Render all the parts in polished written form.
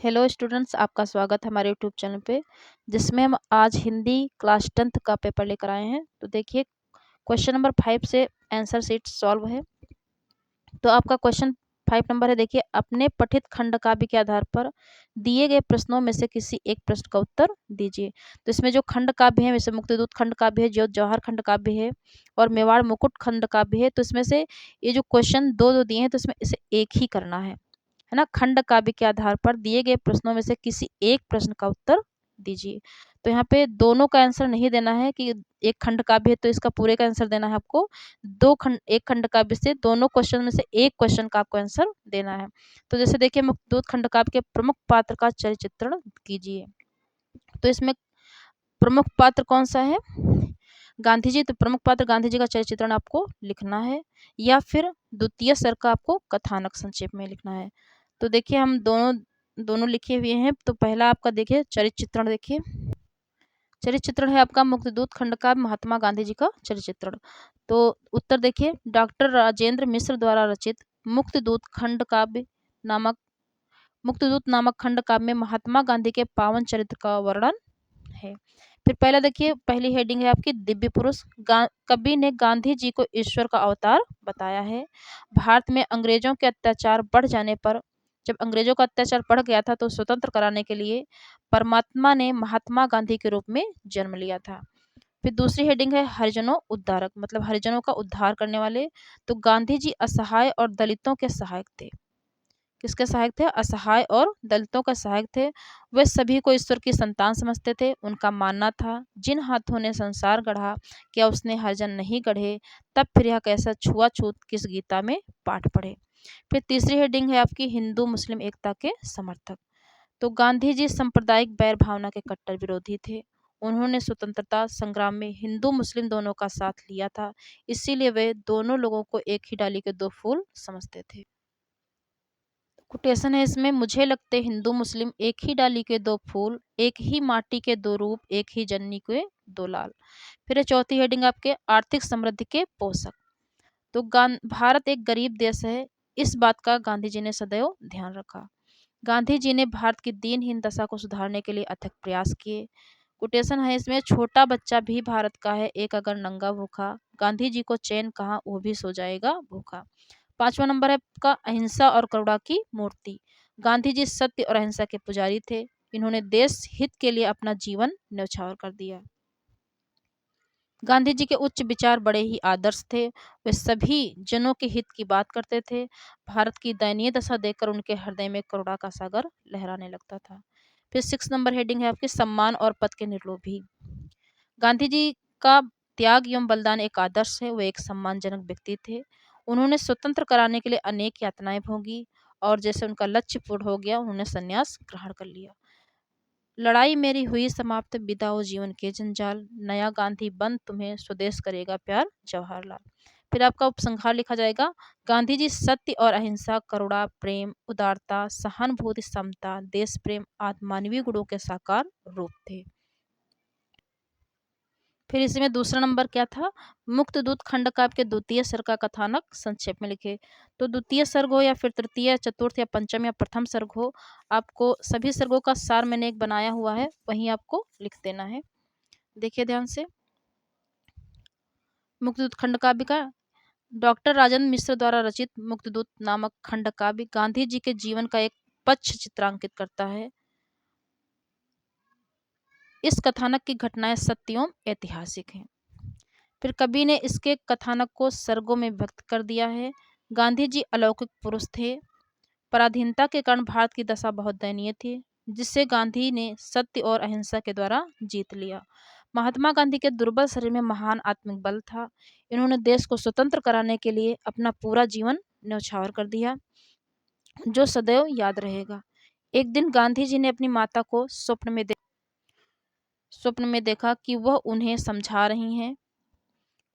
Hello students, आपका स्वागत है हमारे यूट्यूब चैनल पे जिसमें हम आज हिंदी क्लास 10th का पेपर लेकर आए हैं। तो देखिए, क्वेश्चन नंबर 5 से आंसर शीट सॉल्व है। तो आपका क्वेश्चन 5 नंबर है। देखिए, अपने पठित खंड काव्य के आधार पर दिए गए प्रश्नों में से किसी एक प्रश्न का उत्तर दीजिए। तो इसमें जो खंड काव्य है, वैसे मुक्तिदूत खंड काव्य है, जो जवाहर खंड काव्य है और मेवाड़ मुकुट खंड काव्य है। तो इसमें से ये जो क्वेश्चन दो दो दिए हैं, तो इसमें इसे एक ही करना है ना। खंड काव्य के आधार पर दिए गए प्रश्नों में से किसी एक प्रश्न का उत्तर दीजिए। तो यहाँ पे दोनों का आंसर नहीं देना है कि एक खंड काव्य है तो इसका पूरे का आंसर देना है आपको। एक खंड काव्य से दोनों क्वेश्चन में से एक क्वेश्चन का आपको आंसर देना है। तो जैसे देखिए, मुक्तदूत खंड काव्य के प्रमुख पात्र का चरित्र चित्रण कीजिए। तो इसमें प्रमुख पात्र कौन सा है? गांधी जी। तो प्रमुख पात्र गांधी जी का चरित्र चित्रण आपको लिखना है, या फिर द्वितीय स्तर का आपको कथानक संक्षेप में लिखना है। तो देखिए, हम दोनों दोनों लिखे हुए हैं। तो पहला आपका देखिए चरित्र चित्रण। देखिए, चरित्र चित्रण है आपका मुक्तिदूत खंड का महात्मा गांधी जी का चरित्र चित्रण। तो उत्तर देखिए, डॉक्टर राजेंद्र मिश्र द्वारा रचित मुक्तिदूत खंड काव्य नामक मुक्तिदूत नामक खंड काव्य में महात्मा गांधी के पावन चरित्र का वर्णन है। फिर पहला देखिए, पहली हेडिंग है आपकी दिव्य पुरुष। कवि ने गांधी जी को ईश्वर का अवतार बताया है। भारत में अंग्रेजों के अत्याचार बढ़ जाने पर, जब अंग्रेजों का अत्याचार बढ़ गया था, तो स्वतंत्र कराने के लिए परमात्मा ने महात्मा गांधी के रूप में जन्म लिया था। फिर दूसरी हेडिंग है हरिजनों उद्धारक, मतलब हरिजनों का उद्धार करने वाले। तो गांधी जी असहाय और दलितों के सहायक थे। किसके सहायक थे? असहाय और दलितों का सहायक थे। वे सभी को ईश्वर की संतान समझते थे। उनका मानना था, जिन हाथों ने संसार गढ़ा, क्या उसने हरिजन नहीं गढ़े? तब फिर यह कैसा छुआछूत किस गीता में पाठ पढ़े। फिर तीसरी हेडिंग है आपकी हिंदू मुस्लिम एकता के समर्थक। तो गांधी जी सांप्रदायिक वैर भावना के कट्टर विरोधी थे। उन्होंने स्वतंत्रता संग्राम में हिंदू मुस्लिम दोनों का साथ लिया था। इसीलिए वे दोनों लोगों को एक ही डाली के दो फूल समझते थे। कोटेशन है इसमें, मुझे लगते हिंदू मुस्लिम एक ही डाली के दो फूल, एक ही माटी के दो रूप, एक ही जननी के दो लाल। फिर है चौथी हेडिंग आपके आर्थिक समृद्धि के पोषक। तो भारत एक गरीब देश है, इस बात का गांधी जी ने सदैव ध्यान रखा। गांधी जी ने भारत की दीनहीन दशा को सुधारने के लिए अथक प्रयास किए। कोटेशन है इसमें, छोटा बच्चा भी भारत का है, एक अगर नंगा भूखा, गांधी जी को चैन कहाँ, वो भी सो जाएगा भूखा। पांचवा नंबर है आपका अहिंसा और करुणा की मूर्ति। गांधी जी सत्य और अहिंसा के पुजारी थे। इन्होंने देश हित के लिए अपना जीवन न्यौछावर कर दिया। गांधी जी के उच्च विचार बड़े ही आदर्श थे। वे सभी जनों के हित की बात करते थे। भारत की दयनीय दशा देखकर उनके हृदय में करुणा का सागर लहराने लगता था। फिर 6 नंबर हेडिंग है आपके सम्मान और पद के निर्लोभी। गांधी जी का त्याग एवं बलिदान एक आदर्श है। वे एक सम्मानजनक व्यक्ति थे। उन्होंने स्वतंत्र कराने के लिए अनेक यातनाएं भोगी, और जैसे उनका लक्ष्य पूर्ण हो गया, उन्होंने संन्यास ग्रहण कर लिया। लड़ाई मेरी हुई समाप्त, विदा हो जीवन के जंजाल, नया गांधी बन तुम्हें स्वदेश करेगा प्यार जवाहरलाल। फिर आपका उपसंहार लिखा जाएगा, गांधी जी सत्य और अहिंसा, करुणा, प्रेम, उदारता, सहानुभूति, समता, देश प्रेम आदि मानवीय गुणों के साकार रूप थे। फिर इसमें दूसरा नंबर क्या था? मुक्तदूत खंड काव्य के द्वितीय सर्ग का कथानक संक्षेप में लिखे। तो द्वितीय सर्ग हो या फिर तृतीय, चतुर्थ या पंचम या प्रथम सर्ग हो, आपको सभी सर्गों का सार मैंने एक बनाया हुआ है, वहीं आपको लिख देना है। देखिए ध्यान से, मुक्तदूत खंड काव्य का डॉक्टर राजेंद्र मिश्र द्वारा रचित मुक्तदूत नामक खंड काव्य गांधी जी के जीवन का एक पक्ष चित्रांकित करता है। इस कथानक की घटनाएं सत्य एवं ऐतिहासिक हैं। फिर कवि ने इसके कथानक को सर्गों में व्यक्त कर दिया है। गांधी जी अलौकिक पुरुष थे। पराधीनता के कारण भारत की दशा बहुत दयनीय थी, जिससे गांधी ने सत्य और अहिंसा के द्वारा जीत लिया। महात्मा गांधी के दुर्बल शरीर में महान आत्मिक बल था। इन्होंने देश को स्वतंत्र कराने के लिए अपना पूरा जीवन न्यौछावर कर दिया, जो सदैव याद रहेगा। एक दिन गांधी जी ने अपनी माता को स्वप्न में देखा कि वह उन्हें समझा रही हैं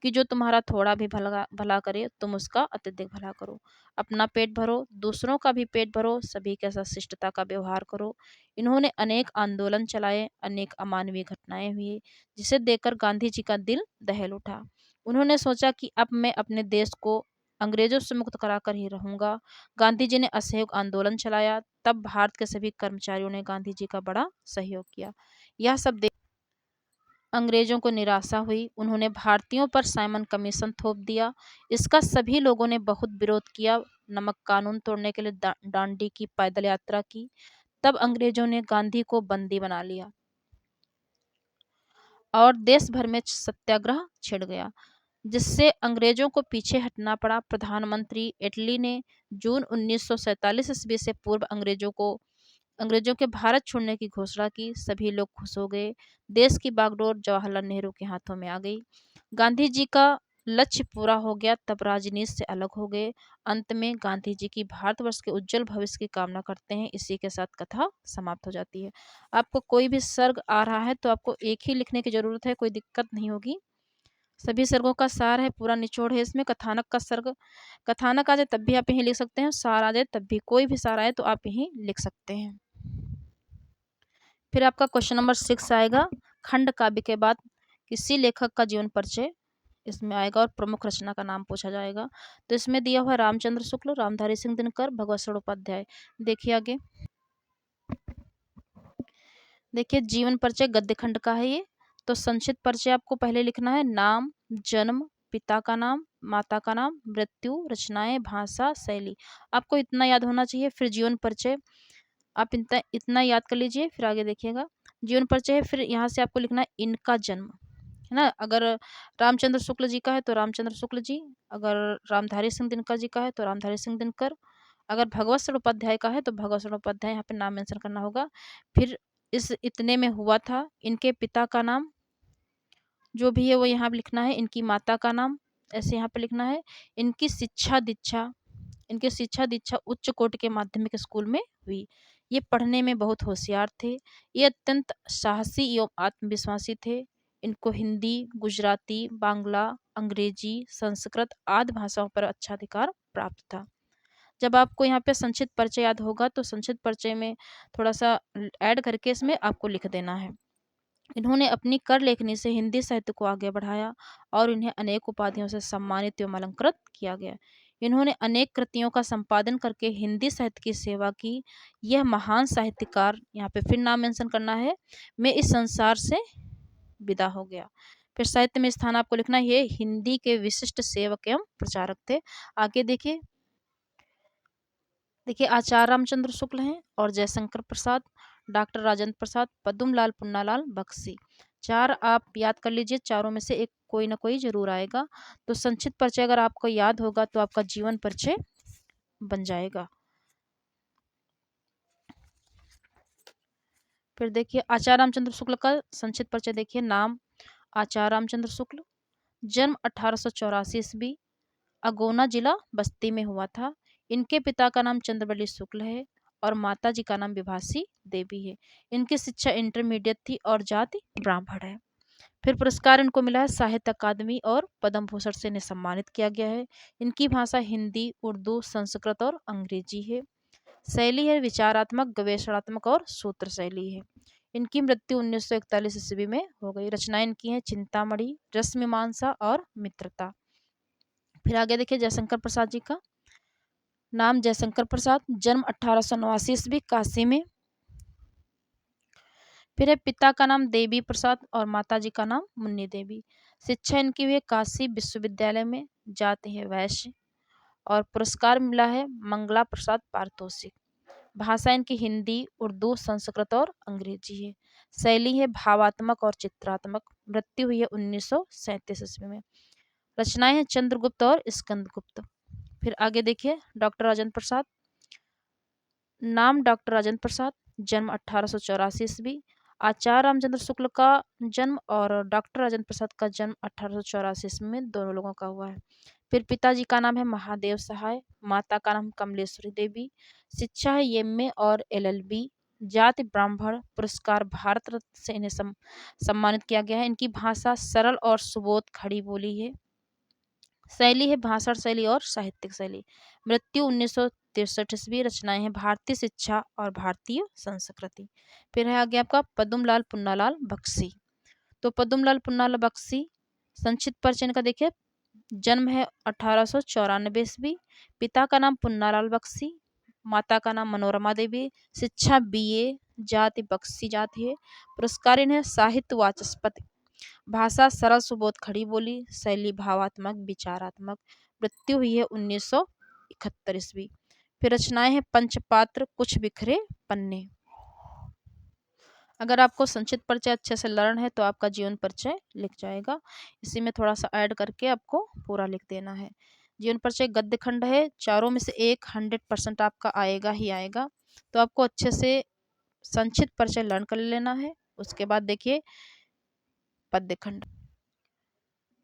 कि जो तुम्हारा थोड़ा भी भला भला करे, तुम उसका अत्यधिक भला करो। अपना पेट भरो, दूसरों का भी पेट भरो, सभी के साथ शिष्टता का व्यवहार करो। इन्होंने अनेक आंदोलन चलाए, अनेक अमानवीय घटनाएं हुई, जिसे देखकर गांधी जी का दिल दहल उठा। उन्होंने सोचा कि अब मैं अपने देश को अंग्रेजों से मुक्त कराकर ही रहूंगा। गांधी जी ने असहयोग आंदोलन चलाया, तब भारत के सभी कर्मचारियों ने गांधी जी का बड़ा सहयोग किया। यह सब देख अंग्रेजों को निराशा हुई, उन्होंने भारतीयों पर साइमन कमीशन थोप दिया। इसका सभी लोगों ने बहुत विरोध किया। नमक कानून तोड़ने के लिए दांडी की पैदल यात्रा की। तब अंग्रेजों ने गांधी को बंदी बना लिया और देश भर में सत्याग्रह छिड़ गया, जिससे अंग्रेजों को पीछे हटना पड़ा। प्रधानमंत्री एटली ने जून 1947 ईस्वी से पूर्व अंग्रेजों के भारत छोड़ने की घोषणा की। सभी लोग खुश हो गए। देश की बागडोर जवाहरलाल नेहरू के हाथों में आ गई। गांधी जी का लक्ष्य पूरा हो गया, तब राजनीति से अलग हो गए। अंत में गांधी जी की भारतवर्ष के उज्जवल भविष्य की कामना करते हैं। इसी के साथ कथा समाप्त हो जाती है। आपको कोई भी सर्ग आ रहा है तो आपको एक ही लिखने की जरूरत है, कोई दिक्कत नहीं होगी। सभी सर्गों का सार है, पूरा निचोड़ है इसमें। कथानक का सर्ग, कथानक आ जाए तब भी आप यहीं लिख सकते हैं, सार आ जाए तब भी, कोई भी सार आए तो आप यहीं लिख सकते हैं। फिर आपका क्वेश्चन नंबर 6 आएगा, खंड काव्य के बाद किसी लेखक का जीवन परिचय इसमें आएगा और प्रमुख रचना का नाम पूछा जाएगा। तो इसमें दिया हुआ है रामचंद्र शुक्ल, रामधारी सिंह दिनकर, भगवत चट्टोपाध्याय। देखिए आगे, देखिए जीवन परिचय गद्य खंड का है ये। तो संक्षिप्त परिचय आपको पहले लिखना है, नाम, जन्म, पिता का नाम, माता का नाम, मृत्यु, रचनाएं, भाषा, शैली। आपको इतना याद होना चाहिए। फिर जीवन परिचय आप इतना इतना याद कर लीजिए। फिर आगे देखिएगा, जीवन परिचय है, फिर यहाँ से आपको लिखना है इनका जन्म, है ना। अगर रामचंद्र शुक्ल जी का है तो रामचंद्र शुक्ल जी, अगर रामधारी सिंह दिनकर जी का है तो रामधारी सिंह दिनकर, अगर भगवत चट्टोपाध्याय का है तो भगवत चट्टोपाध्याय, यहाँ पे नाम मेंशन करना होगा। फिर इस इतने में हुआ था, इनके पिता का नाम जो भी है वो यहाँ पे लिखना है, इनकी माता का नाम ऐसे यहाँ पे लिखना है। इनकी शिक्षा दीक्षा उच्च कोटि के माध्यमिक स्कूल में हुई। ये पढ़ने में बहुत होशियार थे। ये अत्यंत साहसी एवं आत्मविश्वासी थे। इनको हिंदी, गुजराती, बांग्ला, अंग्रेजी, संस्कृत आदि भाषाओं पर अच्छा अधिकार प्राप्त था। जब आपको यहाँ पे संक्षिप्त परिचय याद होगा तो संक्षिप्त परिचय में थोड़ा सा ऐड करके इसमें आपको लिख देना है। इन्होंने अपनी कर लेखनी से हिंदी साहित्य को आगे बढ़ाया और इन्हें अनेक उपाधियों से सम्मानित एवं अलंकृत किया गया। इन्होंने अनेक कृतियों का संपादन करके हिंदी साहित्य की सेवा की। यह महान साहित्यकार, यहाँ पे फिर नाम मेंशन करना है, मैं इस संसार से विदा हो गया। फिर साहित्य में स्थान आपको लिखना है, ये हिंदी के विशिष्ट सेवक एवं प्रचारक थे। आगे देखिए, आचार्य रामचंद्र शुक्ल हैं और जयशंकर प्रसाद, डॉक्टर राजेंद्र प्रसाद, पद्मलाल पुन्नालाल बख्शी। चार आप याद कर लीजिए, चारों में से एक कोई ना कोई जरूर आएगा। तो संक्षिप्त परिचय अगर आपको याद होगा तो आपका जीवन परिचय बन जाएगा। फिर देखिए आचार्य रामचंद्र शुक्ल का संक्षिप्त परिचय देखिए, नाम आचार्य रामचंद्र शुक्ल, जन्म 1884 ईस्वी, अगोना जिला बस्ती में हुआ था। इनके पिता का नाम चंद्रवली शुक्ल है और माता जी का नाम विभासी देवी है। इनकी शिक्षा इंटरमीडिएट थी और जाति ब्राह्मण है। फिर पुरस्कार इनको मिला है साहित्य अकादमी और पद्म भूषण से इन्हें सम्मानित किया गया है। इनकी भाषा हिंदी, उर्दू, संस्कृत और अंग्रेजी है। शैली है विचारात्मक, गवेषणात्मक और सूत्र शैली है। इनकी मृत्यु 1941 ईस्वी में हो गई। रचनाएं इनकी हैं चिंतामणि, रसमीमांसा और मित्रता। फिर आगे देखिए जयशंकर प्रसाद जी का, नाम जयशंकर प्रसाद, जन्म 1889 ईस्वी काशी में। फिर है पिता का नाम देवी प्रसाद और माता जी का नाम मुन्नी देवी। शिक्षा इनकी हुई है काशी विश्वविद्यालय में, जाति है वैश्य और पुरस्कार मिला है मंगला प्रसाद पारितोषिक। भाषा इनकी हिंदी, उर्दू, संस्कृत और अंग्रेजी है। शैली है भावात्मक और चित्रात्मक। मृत्यु हुई है 1937 ईस्वी में। रचनाएं हैं चंद्रगुप्त और स्कंदगुप्त। फिर आगे देखिए डॉक्टर राजेंद्र प्रसाद, नाम डॉक्टर राजेंद्र प्रसाद, जन्म 1884 ईस्वी। आचार्य रामचंद्र शुक्ल का जन्म और डॉक्टर राजेंद्र प्रसाद का जन्म 1884 ईस्वी में दोनों लोगों का हुआ है। फिर पिताजी का नाम है महादेव सहाय, माता का नाम कमलेश्वरी देवी। शिक्षा है एमए और एलएलबी। जाति ब्राह्मण। पुरस्कार भारत रत्न से इन्हें सम्मानित किया गया है। इनकी भाषा सरल और सुबोध खड़ी बोली है। शैली है भाषण शैली और साहित्यिक शैली। मृत्यु 1963 ईस्वी। रचनाएं हैं भारतीय शिक्षा और भारतीय संस्कृति। फिर है आगे आपका पद्मलाल पुन्नालाल बख्शी। तो पद्मलाल पुन्नालाल बख्शी संक्षिप्त परिचय इनका देखिए, जन्म है 1894 ईस्वी। पिता का नाम पुन्नालाल बख्शी, माता का नाम मनोरमा देवी। शिक्षा बीए, जाति बख्शी जाति है। पुरस्कार इन्हें साहित्य वाचस्पति। भाषा सरल सुबोध खड़ी बोली, शैली भावात्मक विचारात्मक। मृत्यु हुई है 1971 ईस्वी। फिर रचनाएं हैं पंचपात्र, कुछ बिखरे पन्ने। अगर आपको संक्षिप्त परिचय अच्छे से लर्न है तो आपका जीवन परिचय लिख जाएगा। इसी में थोड़ा सा ऐड करके आपको पूरा लिख देना है। जीवन परिचय गद्य खंड है, चारों में से एक 100% आपका आएगा ही आएगा। तो आपको अच्छे से संक्षिप्त परिचय लर्न कर लेना है। उसके बाद देखिए पद्य खंड।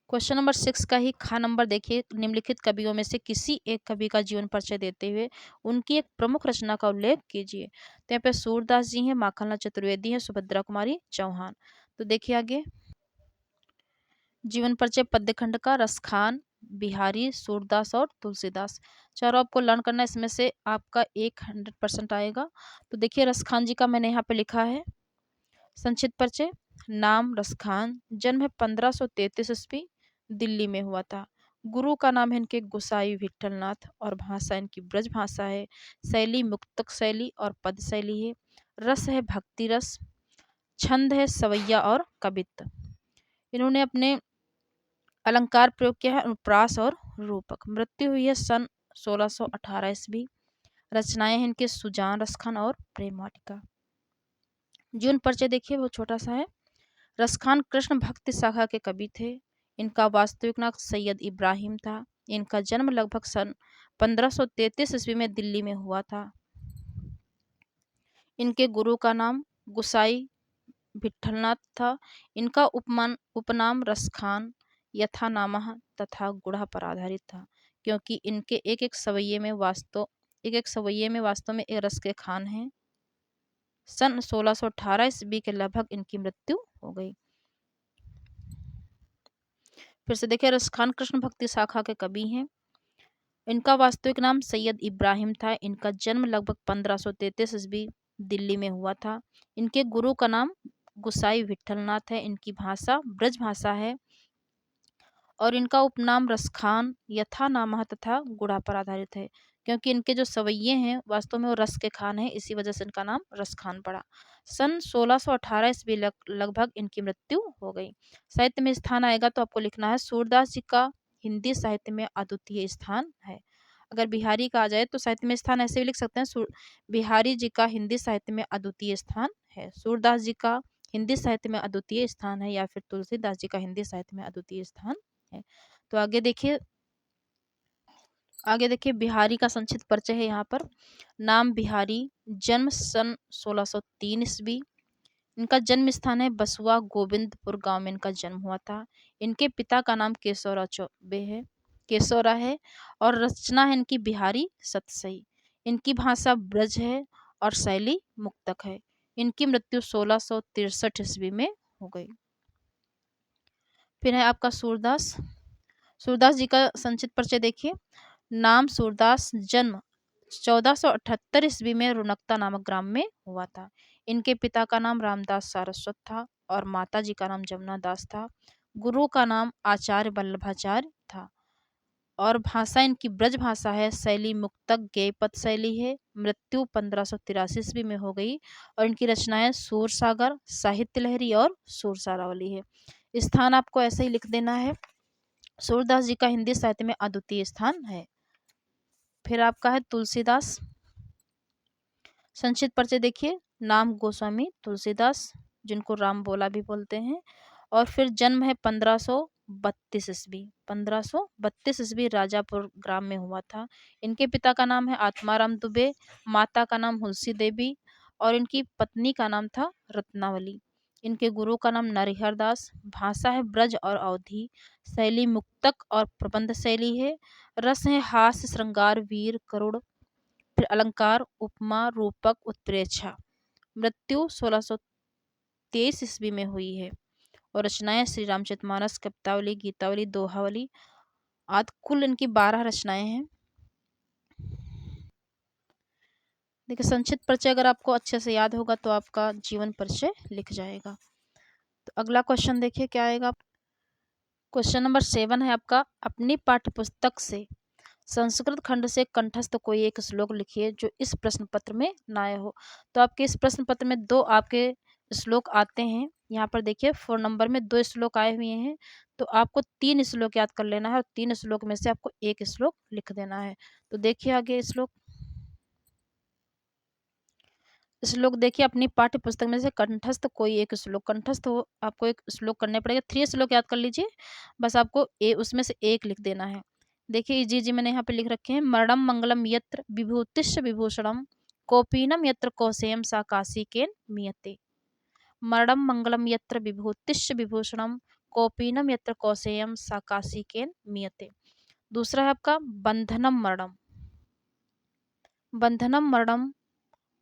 क्वेश्चन नंबर 6 का ही खा नंबर देखिए, निम्नलिखित कवियों में से किसी एक कवि का जीवन परिचय देते हुए उनकी एक प्रमुख रचना का उल्लेख कीजिए। तो यहाँ पे सूरदास जी हैं, माखनलाल चतुर्वेदी हैं, सुभद्रा कुमारी चौहान। तो देखिए आगे जीवन परिचय पद्य खंड का, रसखान, बिहारी, सूरदास और तुलसीदास। चारों आपको लर्न करना है, इसमें से आपका 100% आएगा। तो देखिए रसखान जी का मैंने यहाँ पे लिखा है संक्षिप्त परिचय। नाम रसखान, जन्म है 1533 ईस्वी, दिल्ली में हुआ था। गुरु का नाम है इनके गुसाई विठलनाथ और भाषा इनकी ब्रज भाषा है। शैली मुक्तक शैली और पद शैली है। रस है भक्ति रस। छंद है सवैया और कवित्त। इन्होंने अपने अलंकार प्रयोग किया है अनुप्रास और रूपक। मृत्यु हुई है सन 1618 ईस्वी। रचनाएं हैं इनके सुजान, रसखान और प्रेम वाटिका। जीवन परिचय देखिए वो छोटा सा है। रसखान कृष्ण भक्ति शाखा के कवि थे। इनका वास्तविक नाम सैयद इब्राहिम था। इनका जन्म लगभग सन 1533 ईस्वी में दिल्ली में हुआ था। इनके गुरु का नाम गुसाई विठलनाथ था। इनका उपनाम रसखान यथानामः तथा गुणा पर आधारित था, क्योंकि इनके एक सवैये में वास्तव में एक रस के खान हैं। सन 1618 ईस्वी के लगभग इनकी मृत्यु हो गई। फिर से देखिए रसखान कृष्ण भक्ति शाखा के कवि हैं। इनका वास्तविक नाम सैयद इब्राहिम था। इनका जन्म लगभग 1533 ईस्वी दिल्ली में हुआ था। इनके गुरु का नाम गुसाई विठलनाथ है। इनकी भाषा ब्रज भाषा है और इनका उपनाम रसखान यथानामः तथा गुणा पर आधारित है, क्योंकि इनके जो सवैये हैं वास्तव में वो रस के खान हैं, इसी वजह से इनका नाम रसखान पड़ा। सन 1618 ईस्वी लगभग इनकी मृत्यु हो गई। साहित्य में स्थान आएगा तो आपको लिखना है सूरदास जी का हिंदी साहित्य में अद्वितीय स्थान है। अगर बिहारी का आ जाए तो साहित्य में स्थान ऐसे भी लिख सकते हैं, बिहारी जी का हिंदी साहित्य में अद्वितीय स्थान है, सूरदास जी का हिंदी साहित्य में अद्वितीय स्थान है, या फिर तुलसीदास जी का हिंदी साहित्य में अद्वितीय स्थान है। तो आगे देखिए बिहारी का संक्षिप्त परिचय है यहाँ पर। नाम बिहारी, जन्म सन 1603 ईस्वी। इनका जन्म स्थान है बसुआ गोविंदपुर गांव में इनका जन्म हुआ था। इनके पिता का नाम केशवरा है और रचना है इनकी बिहारी सतसई। इनकी भाषा ब्रज है और शैली मुक्तक है। इनकी मृत्यु 1663 ईस्वी में हो गई। फिर है आपका सूरदास जी का संक्षिप्त परिचय देखिए। नाम सूरदास, जन्म 1478 ईस्वी में रुनकता नामक ग्राम में हुआ था। इनके पिता का नाम रामदास सारस्वत था और माता जी का नाम जमुना दास था। गुरु का नाम आचार्य वल्लभाचार्य था और भाषा इनकी ब्रज भाषा है। शैली मुक्तक गेयपद शैली है। मृत्यु 1583 ईस्वी में हो गई और इनकी रचनाएं सूर सागर, साहित्य लहरी और सूर सारावली है। स्थान आपको ऐसे ही लिख देना है। सूरदास जी का हिंदी साहित्य में अद्वितीय स्थान है। फिर आपका है तुलसीदास। संक्षिप्त परिचय देखिए। नाम गोस्वामी तुलसीदास, जिनको राम बोला भी बोलते हैं, और फिर जन्म है 1532 ईस्वी। 1532 ईस्वी राजापुर ग्राम में हुआ था। इनके पिता का नाम है आत्माराम दुबे, माता का नाम हुलसी देवी और इनकी पत्नी का नाम था रत्नावली। इनके गुरु का नाम नरिहर दास। भाषा है ब्रज और अवधी। शैली मुक्तक और प्रबंध शैली है। रस है हास्य, श्रृंगार, वीर, करुण, फिर अलंकार, उपमा, रूपक, उत्प्रेक्षा। मृत्यु 1623 ईस्वी में हुई है और रचनाएं श्री रामचरितमानस, कवितावली, गीतावली, दोहावली आदि कुल इनकी 12 रचनाएं हैं। देखिए संक्षिप्त परिचय अगर आपको अच्छे से याद होगा तो आपका जीवन परिचय लिख जाएगा। तो अगला क्वेश्चन देखिए क्या आएगा। क्वेश्चन नंबर 7 है आपका, अपनी पाठ्यपुस्तक से संस्कृत खंड से कंठस्थ कोई एक श्लोक लिखिए जो इस प्रश्न पत्र में ना आया हो। तो आपके इस प्रश्न पत्र में दो आपके श्लोक आते हैं। यहाँ पर देखिए 4 नंबर में 2 श्लोक आए हुए हैं। तो आपको 3 श्लोक याद कर लेना है और 3 श्लोक में से आपको एक श्लोक लिख देना है। तो देखिए आगे श्लोक, श्लोक देखिए, अपनी पाठ्य पुस्तक में से कंठस्थ कोई एक श्लोक, कंठस्थ हो आपको एक श्लोक करने पड़ेगा। 3 श्लोक याद कर लीजिए, बस आपको उसमें से एक लिख देना है। देखिए जी मैंने यहाँ पे लिख रखे हैं, मरणम मंगलम यत्र विभूतिश्च विभूषणम कौपीनम यत्र कौशेयम सा काशिकेन मीयते। मरणम मंगलम यत्र विभूतिश्च विभूषणम कौपीनम यत्र कौशेयम सा काशिकेन मीयते। दूसरा है आपका बंधनम मरणम, बंधनम मरणम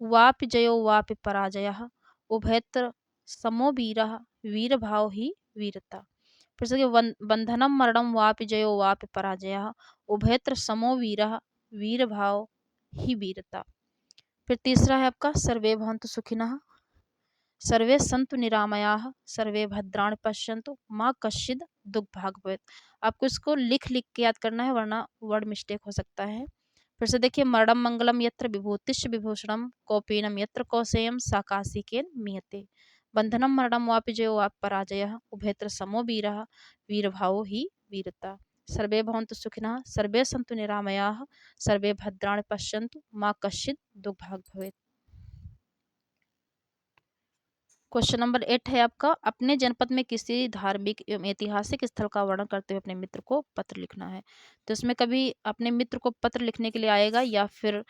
वापि जयो वापि पराजयः उभयत्र समो वीरः वीरभाव ही वीरता। फिर से बंधनम मरणम वापि जयो वापि पराजयः उभयत्र समो वीरः वीरभाव ही वीरता। फिर तीसरा है आपका सर्वे भवन्तु सुखिनः सर्वे सन्तु निरामयाः सर्वे भद्राणि पश्यन्तु माँ कश्चित् दुःखभाग् भवेत्। आपको इसको लिख के याद करना है वरना वर्ड मिस्टेक हो सकता है। फिर से देखिए, मरणम मंगलम यत्र विभूतिश्च विभूषणम कौपीनम यत्र कौशेयम सा काशिकेन मीयते। बंधनम मरणम वापि जयो वापि पराजयः उभयत्र समो वीरः वीरभावो ही वीरता। सर्वे भवन्तु सुखिनः सर्वे सन्तु निरामयाः सर्वे भद्राणि पश्यन्तु माँ कश्चित् दुःखभाग् भवेत्। क्वेश्चन नंबर 8 है आपका, अपने जनपद में किसी धार्मिक एवं ऐतिहासिक स्थल का वर्णन करते हुए अपने मित्र को पत्र लिखना है। तो इसमें कभी अपने मित्र को पत्र लिखने के लिए आएगा या फिर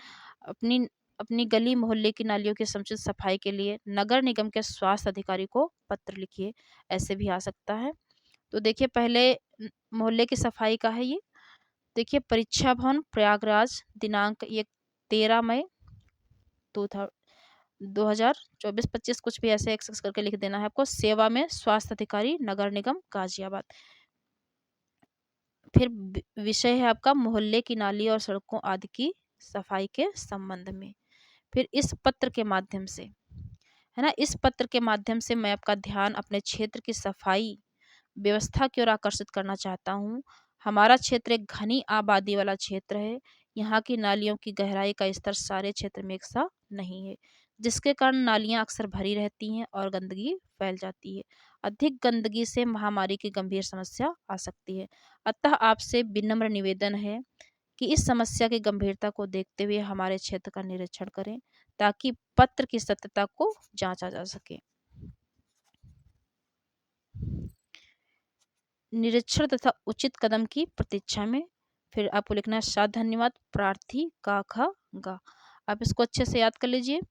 अपनी अपनी गली मोहल्ले की नालियों की समुचित सफाई के लिए नगर निगम के स्वास्थ्य अधिकारी को पत्र लिखिए, ऐसे भी आ सकता है। तो देखिए पहले मोहल्ले की सफाई का है ये। देखिए, परीक्षा भवन प्रयागराज, दिनांक ये 13 मई 2024-25 कुछ भी ऐसे एक्सेस करके लिख देना है आपको। सेवा में स्वास्थ्य अधिकारी नगर निगम गाजियाबाद। फिर विषय है आपका मोहल्ले की नाली और सड़कों आदि की सफाई के संबंध में। फिर इस पत्र के माध्यम से, है ना, इस पत्र के माध्यम से मैं आपका ध्यान अपने क्षेत्र की सफाई व्यवस्था की ओर आकर्षित करना चाहता हूँ। हमारा क्षेत्र एक घनी आबादी वाला क्षेत्र है। यहाँ की नालियों की गहराई का स्तर सारे क्षेत्र में एक सा नहीं है, जिसके कारण नालियाँ अक्सर भरी रहती हैं और गंदगी फैल जाती है। अधिक गंदगी से महामारी की गंभीर समस्या आ सकती है। अतः आपसे विनम्र निवेदन है कि इस समस्या की गंभीरता को देखते हुए हमारे क्षेत्र का निरीक्षण करें ताकि पत्र की सत्यता को जांचा जा सके। निरीक्षण तथा उचित कदम की प्रतीक्षा में। फिर आपको लिखना है साथ धन्यवाद प्रार्थी का खा गा। आप इसको अच्छे से याद कर लीजिए,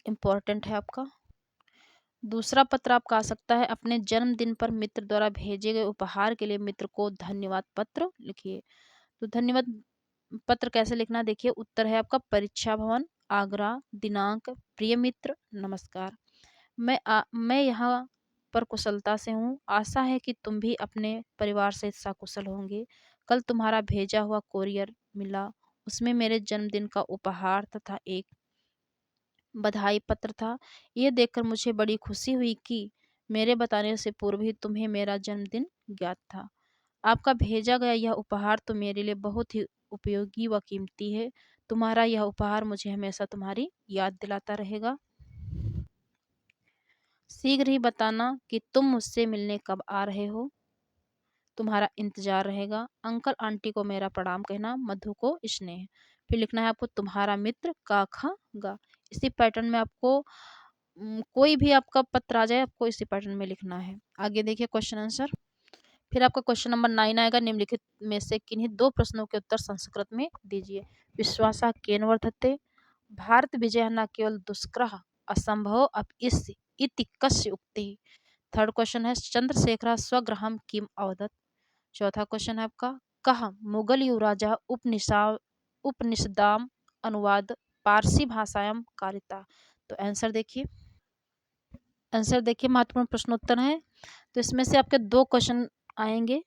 इम्पोर्टेंट है आपका। दूसरा पत्र आपका आ सकता है, अपने जन्मदिन पर मित्र द्वारा भेजे गए उपहार के लिए मित्र को धन्यवाद पत्र लिखिए। तो धन्यवाद पत्र कैसे लिखना, देखिए उत्तर है आपका परीक्षा भवन आगरा, दिनांक प्रिय मित्र नमस्कार, मैं यहाँ पर कुशलता से हूँ। आशा है कि तुम भी अपने परिवार से सकुशल होंगे। कल तुम्हारा भेजा हुआ कोरियर मिला, उसमें मेरे जन्मदिन का उपहार तथा एक बधाई पत्र था। ये देखकर मुझे बड़ी खुशी हुई कि मेरे बताने से पूर्व ही तुम्हें मेरा जन्मदिन ज्ञात था। आपका भेजा गया यह उपहार तो मेरे लिए बहुत ही उपयोगी व कीमती है। तुम्हारा यह उपहार मुझे हमेशा तुम्हारी याद दिलाता रहेगा। शीघ्र ही बताना कि तुम मुझसे मिलने कब आ रहे हो, तुम्हारा इंतजार रहेगा। अंकल आंटी को मेरा प्रणाम कहना, मधु को स्नेह। फिर लिखना है आपको तुम्हारा मित्र का खा गा। इसी पैटर्न में आपको कोई भी आपका पत्र आ जाए आपको इसी पैटर्न में लिखना है। आगे देखिए क्वेश्चन आंसर। फिर आपका क्वेश्चन नंबर 9 आएगा, निम्नलिखित में से किन्हीं 2 प्रश्नों के उत्तर संस्कृत में दीजिए। विश्वासा केन वर्तते, भारत विजय न केवल दुष्कृह असंभव अपि इति कस्य उक्ति। थर्ड क्वेश्चन है, चंद्रशेखर स्वग्रहम किम अवदत्। चौथा क्वेश्चन है आपका, कह मुगल युवराजा उपनिषदाम अनुवाद पारसी भाषायाम कारिता। तो आंसर देखिए महत्वपूर्ण प्रश्नोत्तर है। तो इसमें से आपके 2 क्वेश्चन आएंगे।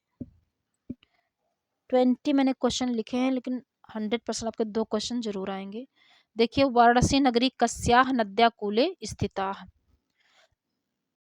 20 मैंने क्वेश्चन लिखे हैं लेकिन 100% आपके 2 क्वेश्चन जरूर आएंगे। देखिए, वाराणसी नगरी कस्याः नद्या कूले स्थिता।